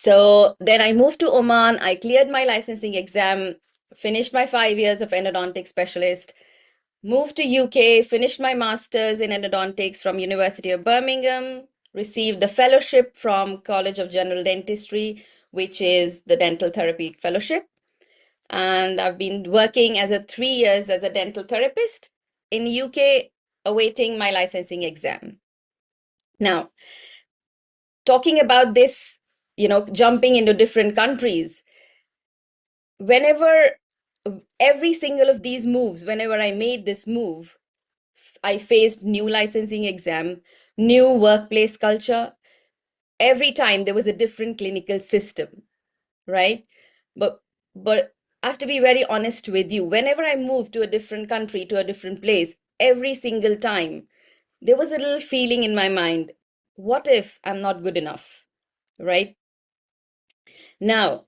So then I moved to Oman. I cleared my licensing exam, finished my 5 years of endodontic specialist, moved to UK, finished my master's in endodontics from University of Birmingham, received the fellowship from College of General Dentistry, which is the dental therapy fellowship. And I've been working as a 3 years as a dental therapist in UK, awaiting my licensing exam. Now, talking about this, jumping into different countries, whenever every single of these moves, whenever I made this move, I faced new licensing exam, new workplace culture. Every time there was a different clinical system, right? But but I have to be very honest with you. Whenever I moved to a different country, to a different place, every single time, there was a little feeling in my mind, what if I'm not good enough, right? Now,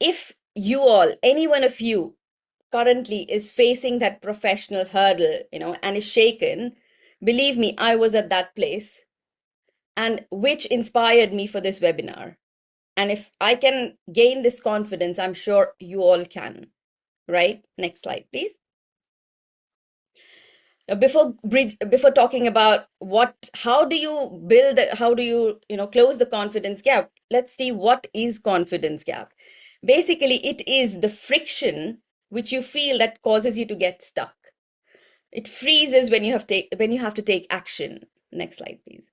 if you all, any one of you currently is facing that professional hurdle, and is shaken, believe me, I was at that place, and which inspired me for this webinar. And if I can gain this confidence, I'm sure you all can, right? Next slide, please. Now, before talking about how do you build, how do you, close the confidence gap? Let's see, what is confidence gap? Basically, it is the friction which you feel that causes you to get stuck. It freezes when you have to take action. Next slide, please.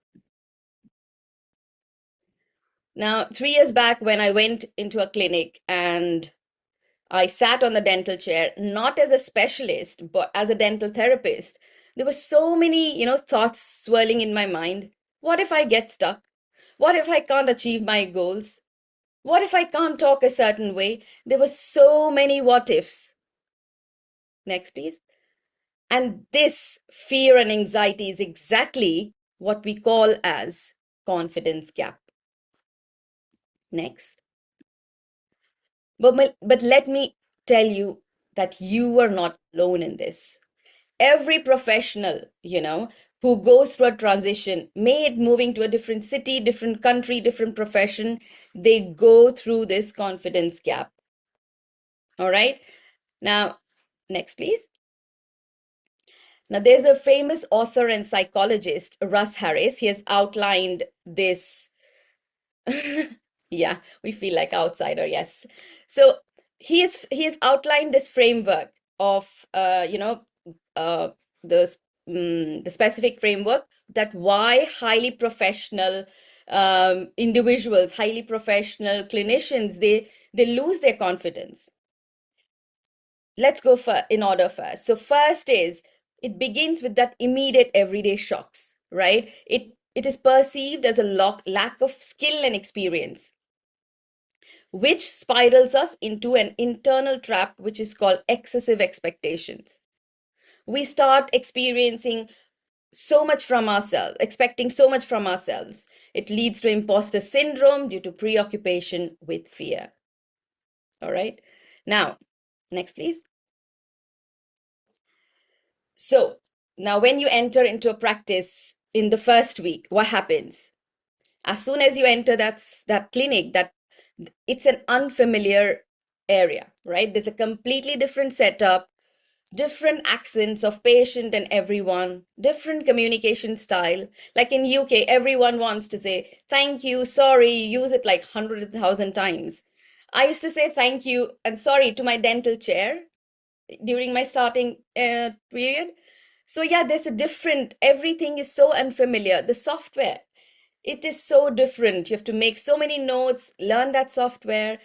Now, 3 years back, when I went into a clinic and I sat on the dental chair, not as a specialist, but as a dental therapist, there were so many, thoughts swirling in my mind. What if I get stuck? What if I can't achieve my goals? What if I can't talk a certain way? There were so many what ifs. Next, please. And this fear and anxiety is exactly what we call as confidence gap. Next. But let me tell you that you are not alone in this. Every professional, who goes through a transition, may it moving to a different city, different country, different profession, they go through this confidence gap. All right. Now, next, please. Now, there's a famous author and psychologist, Russ Harris. He has outlined this. Yeah, we feel like outsider, yes. So he has outlined this framework of uh, the the specific framework that why highly professional individuals, highly professional clinicians, they lose their confidence. Let's go for in order first. So first is, it begins with that immediate everyday shocks, right? It is perceived as a lack of skill and experience, which spirals us into an internal trap which is called excessive expectations. We start experiencing so much from ourselves, expecting so much from ourselves. It leads to imposter syndrome due to preoccupation with fear. All right. Now, next, please. So, now when you enter into a practice in the first week, what happens? As soon as you enter that clinic, that it's an unfamiliar area, right? There's a completely different setup, different accents of patient and everyone, different communication style. Like in UK, everyone wants to say thank you, sorry, use it like 100,000 times. I used to say thank you and sorry to my dental chair during my starting period. So yeah, there's a different, everything is so unfamiliar. The software, it is so different. You have to make so many notes, learn that software.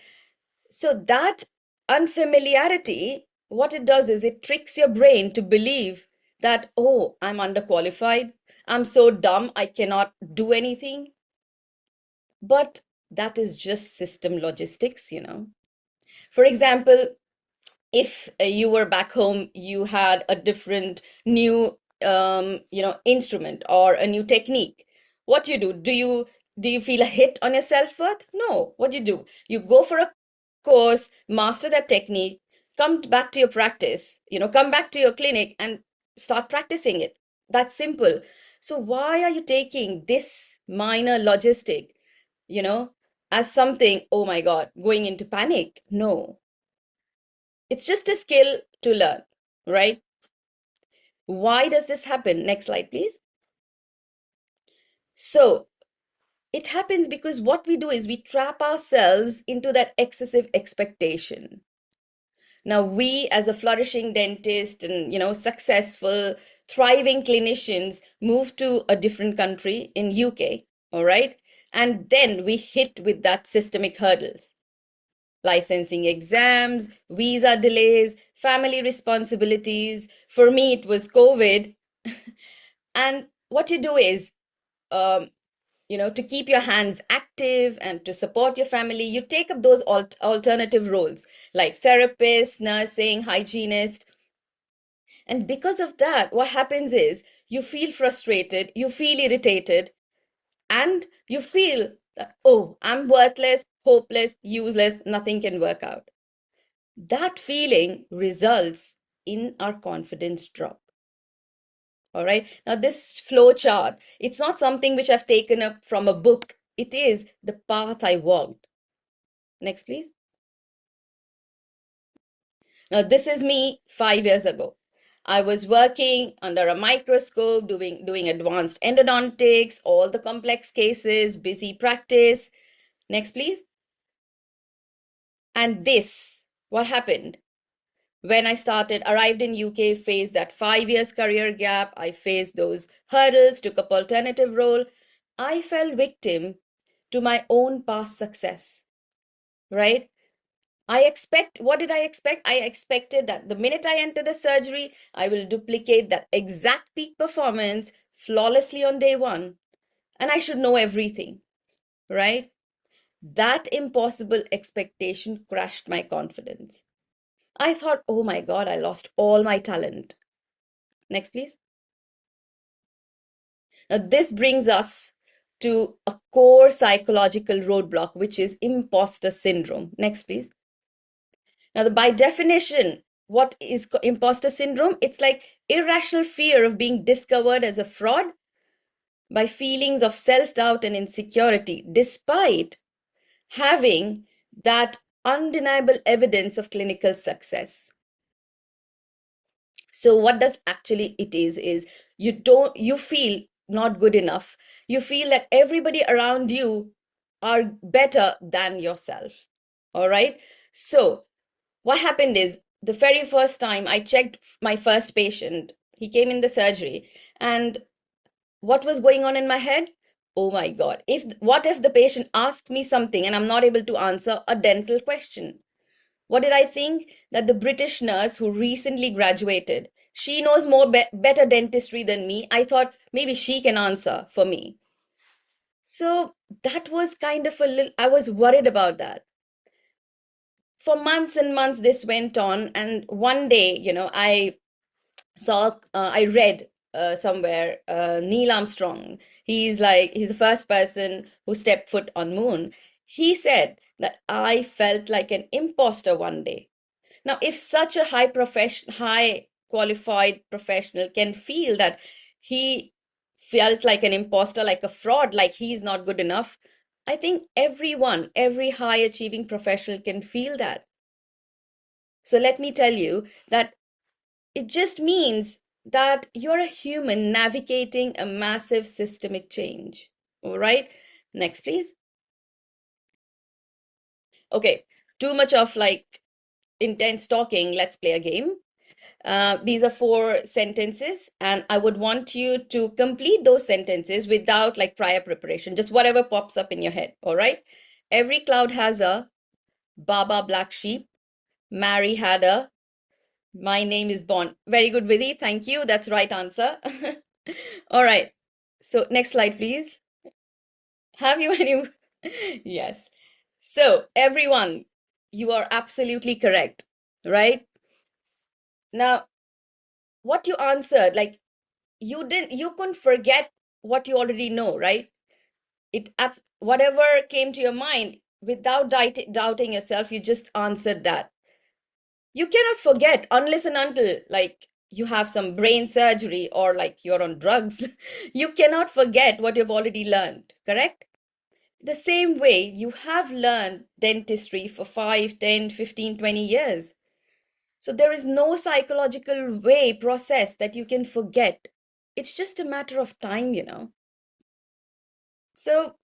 So that unfamiliarity, what it does is it tricks your brain to believe that, oh, I'm underqualified. I'm so dumb, I cannot do anything. But that is just system logistics. For example, if you were back home, you had a different new instrument or a new technique. What do you feel a hit on your self-worth? No. What do? You go for a course, master that technique, come back to your practice, come back to your clinic and start practicing it. That's simple. So why are you taking this minor logistic, you know as something, oh my God, going into panic. No, it's just a skill to learn, right? Why does this happen? Next slide, please. So, it happens because what we do is we trap ourselves into that excessive expectation. Now, we as a flourishing dentist and, successful, thriving clinicians move to a different country in UK, all right? And then we hit with that systemic hurdles, licensing exams, visa delays, family responsibilities. For me, it was COVID. And what you do is, um, to keep your hands active and to support your family, you take up those alternative roles like therapist, nursing, hygienist. And because of that, what happens is you feel frustrated, you feel irritated, and you feel that, oh, I'm worthless, hopeless, useless, nothing can work out. That feeling results in our confidence drop. All right. Now, this flow chart, it's not something which I've taken up from a book. It is the path I walked. Next, please. Now, this is me 5 years ago. I was working under a microscope, doing advanced endodontics, all the complex cases, busy practice. Next, please. And this, what happened? When I arrived in UK, faced that 5 years career gap, I faced those hurdles, took up alternative role. I fell victim to my own past success, right? What did I expect? I expected that the minute I enter the surgery, I will duplicate that exact peak performance flawlessly on day one, and I should know everything, right? That impossible expectation crushed my confidence. I thought, oh my God, I lost all my talent. Next, please. Now, this brings us to a core psychological roadblock, which is imposter syndrome. Next, please. Now, by definition, what is imposter syndrome? It's like irrational fear of being discovered as a fraud by feelings of self-doubt and insecurity, despite having that undeniable evidence of clinical success. So what does actually it is you feel not good enough. You feel that everybody around you are better than yourself. All right. So what happened is the very first time I checked my first patient, he came in the surgery, and what was going on in my head? Oh my God. What if the patient asks me something and I'm not able to answer a dental question? What did I think? That the British nurse who recently graduated, she knows better dentistry than me. I thought maybe she can answer for me. So that was kind of I was worried about that. For months and months, this went on. And one day, I read somewhere Neil Armstrong. He's the first person who stepped foot on moon. He said that I felt like an imposter one day. Now, if such a high qualified professional can feel that he felt like an imposter, like a fraud, like he's not good enough, I think every high achieving professional can feel that. So let me tell you that it just means that you're a human navigating a massive systemic change. All right. Next, please. Okay. Too much of like intense talking. Let's play a game. These are 4 sentences, and I would want you to complete those sentences without like prior preparation, just whatever pops up in your head. All right. Every cloud has a Baba black sheep. Mary had a My name is Bond. Very good, Vidhi. Thank you. That's right answer. All right. So next slide, please. Have you any? Yes. So everyone, you are absolutely correct, right? Now, what you answered, like you couldn't forget what you already know, right? Whatever came to your mind without doubting yourself, you just answered that. You cannot forget unless and until like you have some brain surgery or like you're on drugs. You cannot forget what you've already learned, correct? The same way you have learned dentistry for 5, 10, 15, 20 years. So there is no psychological way, process that you can forget. It's just a matter of time. So,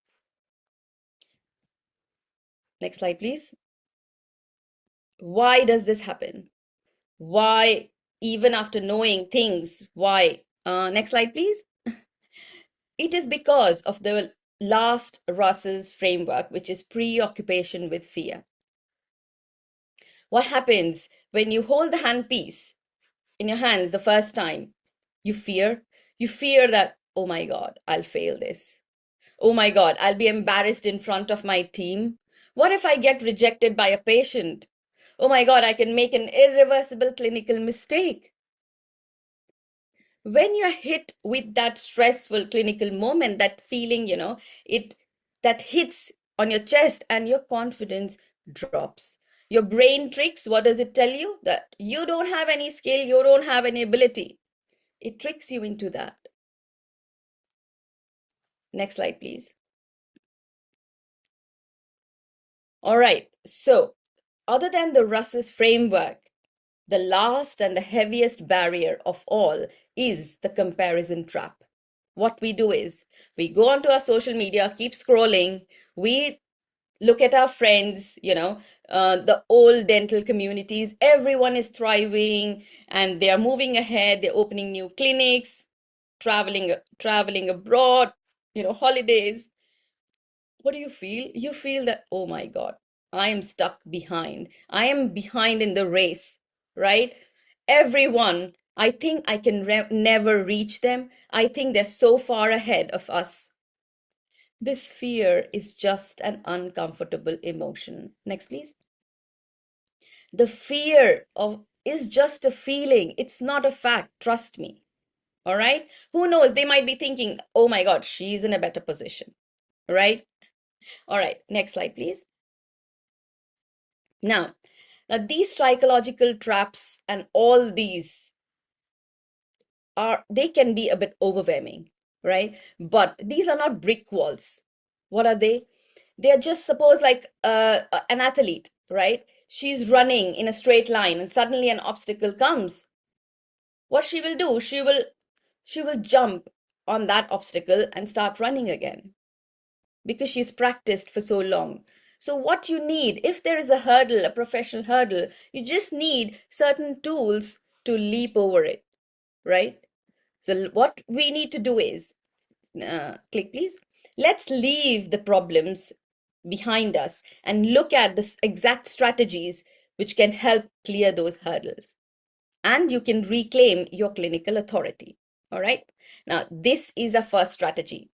next slide, please. Why does this happen? Why, even after knowing things, why? Next slide, please. It is because of the last Russ's framework, which is preoccupation with fear. What happens when you hold the handpiece in your hands the first time? You fear. You fear that, oh my God, I'll fail this. Oh my God, I'll be embarrassed in front of my team. What if I get rejected by a patient? Oh my God, I can make an irreversible clinical mistake. When you're hit with that stressful clinical moment, that feeling, it that hits on your chest and your confidence drops. Your brain tricks, what does it tell you? That you don't have any skill, you don't have any ability. It tricks you into that. Next slide, please. All right. So, other than the Russ's framework, the last and the heaviest barrier of all is the comparison trap. What we do is we go onto our social media, keep scrolling, we look at our friends, the old dental communities, everyone is thriving and they are moving ahead, they're opening new clinics, traveling abroad, holidays. What do you feel? You feel that, oh my God, I am stuck behind. I am behind in the race, right? Everyone, I think I can never reach them. I think they're so far ahead of us. This fear is just an uncomfortable emotion. Next, please. The fear of is just a feeling. It's not a fact. Trust me. All right. Who knows? They might be thinking, oh my God, she's in a better position. Right? All right. Next slide, please. Now, these psychological traps and all these they can be a bit overwhelming, right? But these are not brick walls. What are they? They're just suppose like an athlete, right? She's running in a straight line and suddenly an obstacle comes. What she will do? She will jump on that obstacle and start running again because she's practiced for so long. So, what you need, if there is a hurdle, a professional hurdle, you just need certain tools to leap over it, right? So, what we need to do is click, please. Let's leave the problems behind us and look at the exact strategies which can help clear those hurdles. And you can reclaim your clinical authority. All right. Now, this is a first strategy.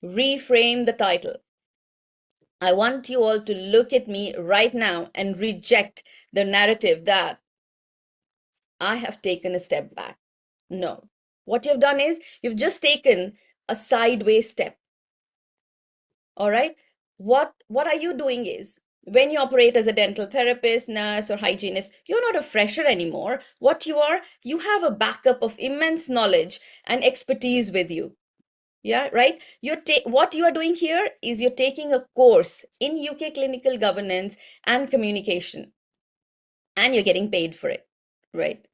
Reframe the title. I want you all to look at me right now and reject the narrative that I have taken a step back. No. What you've done is you've just taken a sideways step. All right. What are you doing is when you operate as a dental therapist, nurse, or hygienist, you're not a fresher anymore. What you are, you have a backup of immense knowledge and expertise with you. Yeah, right. What you are doing here is you're taking a course in UK clinical governance and communication, and you're getting paid for it, right?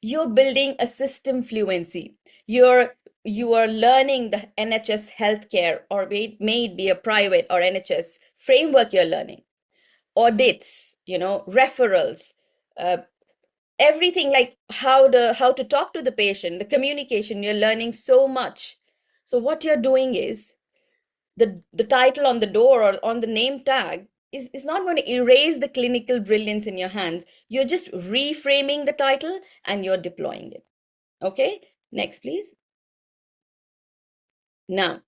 You're building a system fluency. You are learning the NHS healthcare, or may it be a private or NHS framework. You're learning audits, referrals, uh, everything, like how to talk to the patient, the communication. You're learning so much. So what you're doing is the title on the door or on the name tag is not going to erase the clinical brilliance in your hands. You're just reframing the title and you're deploying it. Okay, next, please. Now,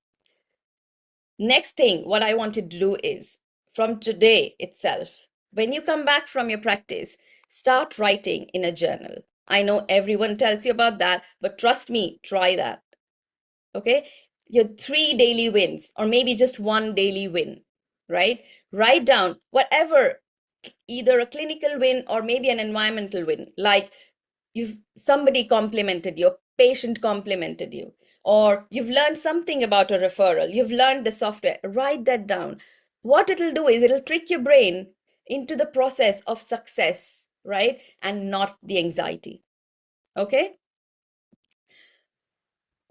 next thing, what I want to do is from today itself, when you come back from your practice, start writing in a journal. I know everyone tells you about that, but trust me, try that. Okay, your 3 daily wins, or maybe just 1 daily win, right? Write down whatever, either a clinical win or maybe an environmental win, like you've somebody complimented you, patient complimented you. or you've learned something about a referral, you've learned the software, write that down. What it'll do is it'll trick your brain into the process of success, right? And not the anxiety. Okay?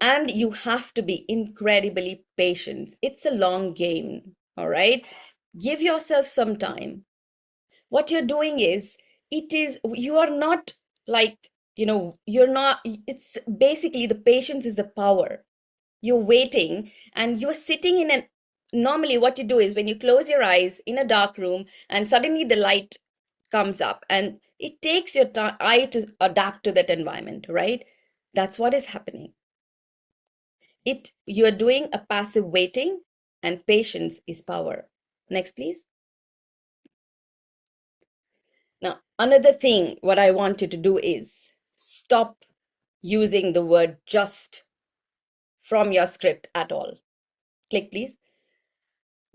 And you have to be incredibly patient. It's a long game, all right? Give yourself some time. What you're doing is, you are not like, you're not, it's basically the patience is the power. You're waiting and you're sitting in an, normally what you do is when you close your eyes in a dark room and suddenly the light comes up and it takes your eye to adapt to that environment, right? That's what is happening. You are doing a passive waiting, and patience is power. Next, please. Now, another thing, what I want you to do is stop using the word just from your script at all. Click, please.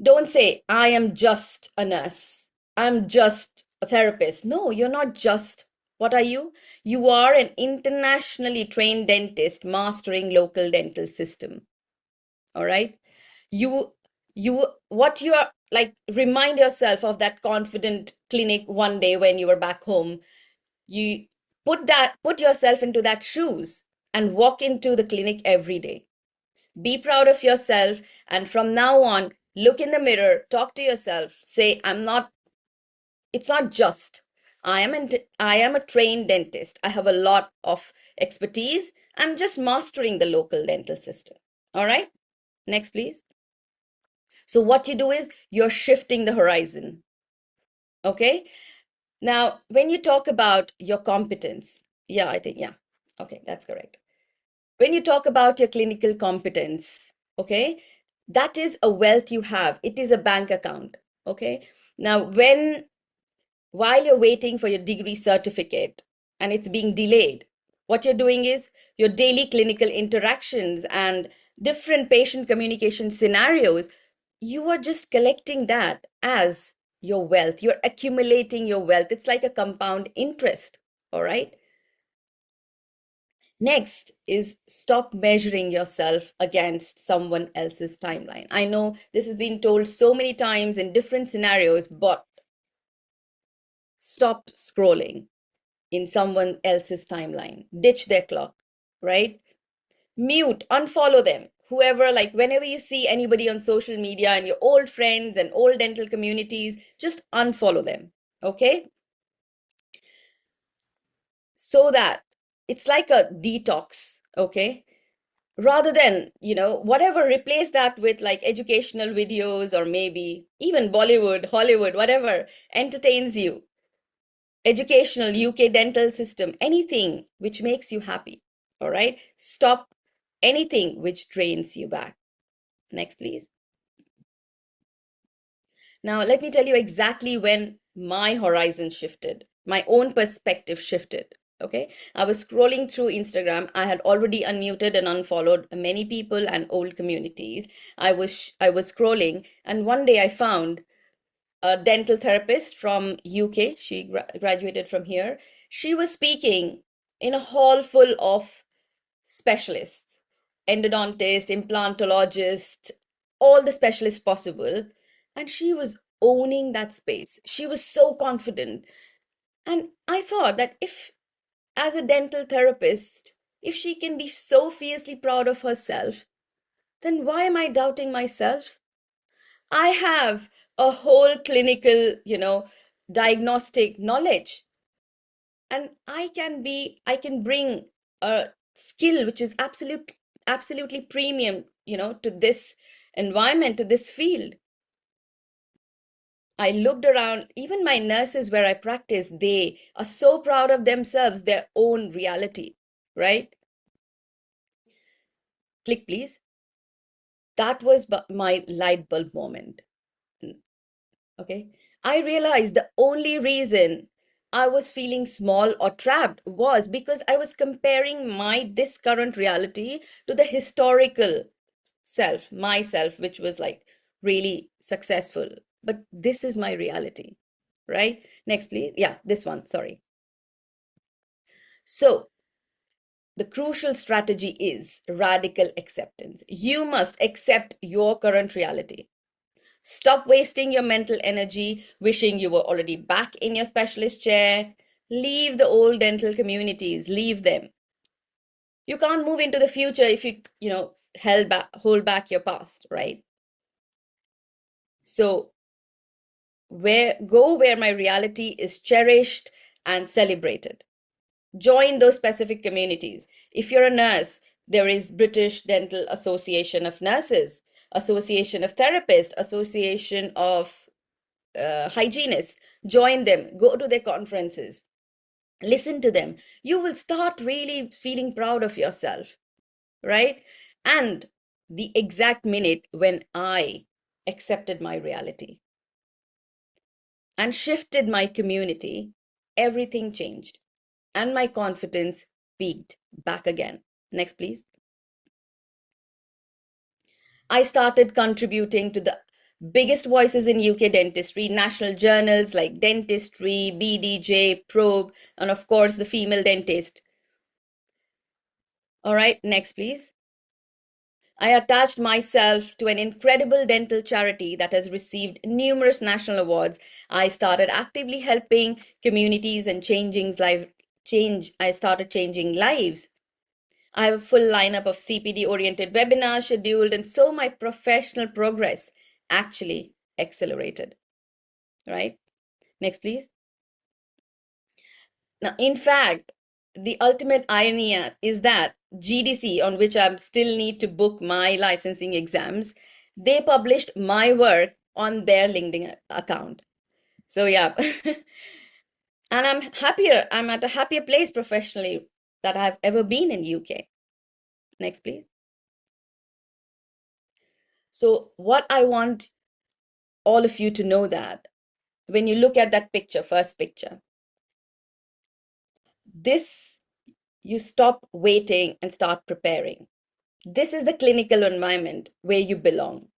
Don't say, I am just a nurse. I'm just a therapist. No, you're not just. What are you? You are an internationally trained dentist mastering local dental system. All right? You, what you are like, remind yourself of that confident clinic one day when you were back home. You put yourself into that shoes and walk into the clinic every day. Be proud of yourself, and from now on, look in the mirror, talk to yourself, say, it's not just. I am a trained dentist. I have a lot of expertise. I'm just mastering the local dental system. All right? Next, please. So what you do is you're shifting the horizon. Okay? Now, when you talk about your competence, yeah, I think, yeah. Okay, that's correct. When you talk about your clinical competence, okay, that is a wealth you have. It is a bank account. Okay. Now, while you're waiting for your degree certificate and it's being delayed, what you're doing is your daily clinical interactions and different patient communication scenarios, you are just collecting that as your wealth. You're accumulating your wealth. It's like a compound interest. All right. Next is stop measuring yourself against someone else's timeline. I know this has been told so many times in different scenarios, but stop scrolling in someone else's timeline. Ditch their clock, right? Mute, unfollow them. Whoever, like whenever you see anybody on social media and your old friends and old dental communities, just unfollow them, okay? So that it's like a detox, okay? Rather than, whatever, replace that with like educational videos or maybe even Bollywood, Hollywood, whatever entertains you. Educational, UK dental system, anything which makes you happy. All right. Stop anything which drains you back. Next, please. Now, let me tell you exactly when my horizon shifted, my own perspective shifted. Okay. I was scrolling through Instagram. I had already unmuted and unfollowed many people and old communities. I was scrolling, and one day I found a dental therapist from UK. She graduated from here. She was speaking in a hall full of specialists, endodontist, implantologist, all the specialists possible. And she was owning that space. She was so confident. And I thought that if, as a dental therapist, if she can be so fiercely proud of herself, then why am I doubting myself? I have a whole clinical, diagnostic knowledge, and I can bring a skill which is absolutely premium, to this environment, to this field. I looked around, even my nurses where I practice, they are so proud of themselves, their own reality, right? Click, please. That was my light bulb moment. Okay. I realized the only reason I was feeling small or trapped was because I was comparing this current reality to the historical self, myself, which was like really successful. But this is my reality, right? Next, please. Yeah, this one. Sorry. So the crucial strategy is radical acceptance. You must accept your current reality. Stop wasting your mental energy wishing you were already back in your specialist chair. Leave the old dental communities, leave them. You can't move into the future if hold back your past, right? So where my reality is cherished and celebrated. Join those specific communities. If you're a nurse, there is British Dental Association of Nurses, Association of Therapists, Association of Hygienists. Join them, go to their conferences, listen to them. You will start really feeling proud of yourself, right? And the exact minute when I accepted my reality and shifted my community, everything changed and my confidence peaked back again. Next, please. I started contributing to the biggest voices in UK dentistry, national journals like Dentistry, BDJ, Probe, and of course, the Female Dentist. All right, next, please. I attached myself to an incredible dental charity that has received numerous national awards. I started actively helping communities and I started changing lives. I have a full lineup of CPD-oriented webinars scheduled, and so my professional progress actually accelerated, right? Next, please. Now, in fact, the ultimate irony is that GDC, on which I still need to book my licensing exams, they published my work on their LinkedIn account. So yeah, and I'm at a happier place professionally that I've ever been in UK. Next, please. So what I want all of you to know that when you look at that picture, first picture, this, you stop waiting and start preparing. This is the clinical environment where you belong.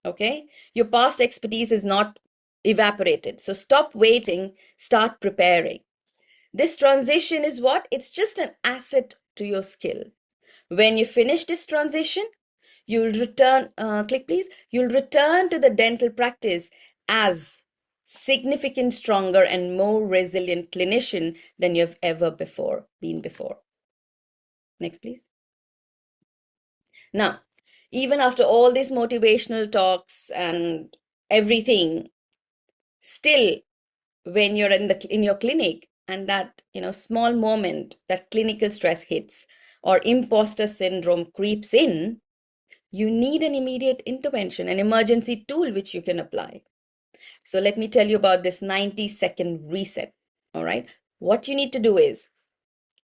Okay? Your past expertise is not evaporated. So stop waiting, start preparing. This transition is what? It's just an asset to your skill. When you finish this transition, you'll return, click please, you'll return to the dental practice as significant stronger and more resilient clinician than you've ever been before. Next, please. Now, even after all these motivational talks and everything, still when you're in your clinic and that small moment that clinical stress hits or imposter syndrome creeps in, you need an immediate intervention, an emergency tool which you can apply. So let me tell you about this 90-second reset. All right. What you need to do is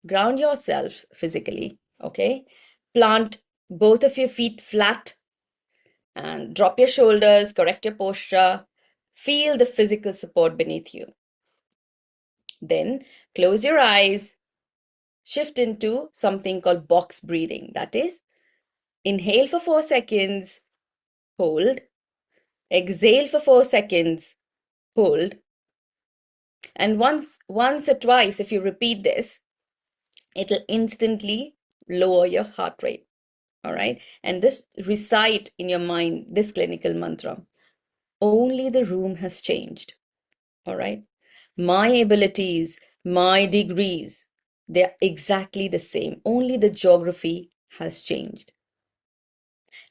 ground yourself physically. Okay. Plant both of your feet flat and drop your shoulders, correct your posture. Feel the physical support beneath you. Then close your eyes, shift into something called box breathing. That is, inhale for 4 seconds, hold, exhale for 4 seconds, hold. And once or twice, if you repeat this, it'll instantly lower your heart rate. All right. And this, recite in your mind this clinical mantra. Only the room has changed. All right. My abilities, my degrees, they're exactly the same. Only the geography has changed.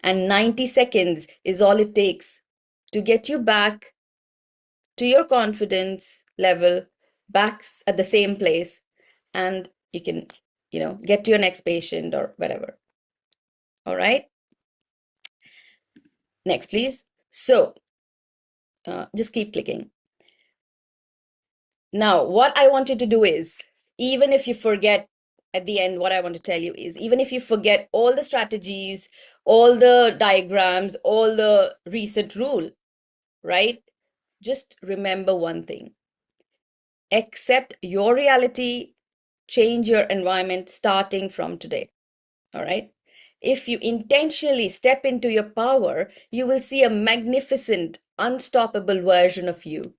And 90 seconds is all it takes to get you back to your confidence level, back at the same place, and you can, get to your next patient or whatever. All right. Next, please. So just keep clicking. Now, what I want you to do is, even if you forget at the end, what I want to tell you is, even if you forget all the strategies, all the diagrams, all the recent rule, right? Just remember one thing. Accept your reality, change your environment starting from today. All right. If you intentionally step into your power, you will see a magnificent, unstoppable version of you,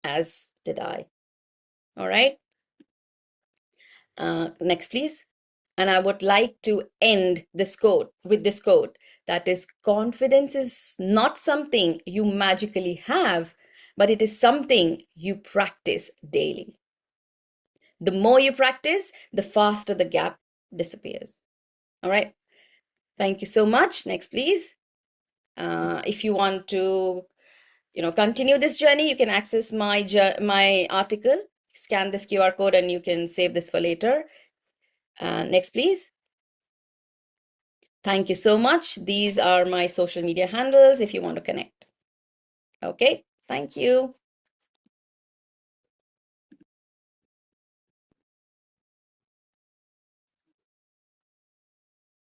as did I. All right. Next, please. And I would like to end this quote with this quote, that is, confidence is not something you magically have, but it is something you practice daily. The more you practice, the faster the gap disappears. All right. Thank you so much. Next, please. If you want to, continue this journey, you can access my article. Scan this QR code and you can save this for later. Next, please. Thank you so much. These are my social media handles if you want to connect. Okay. Thank you.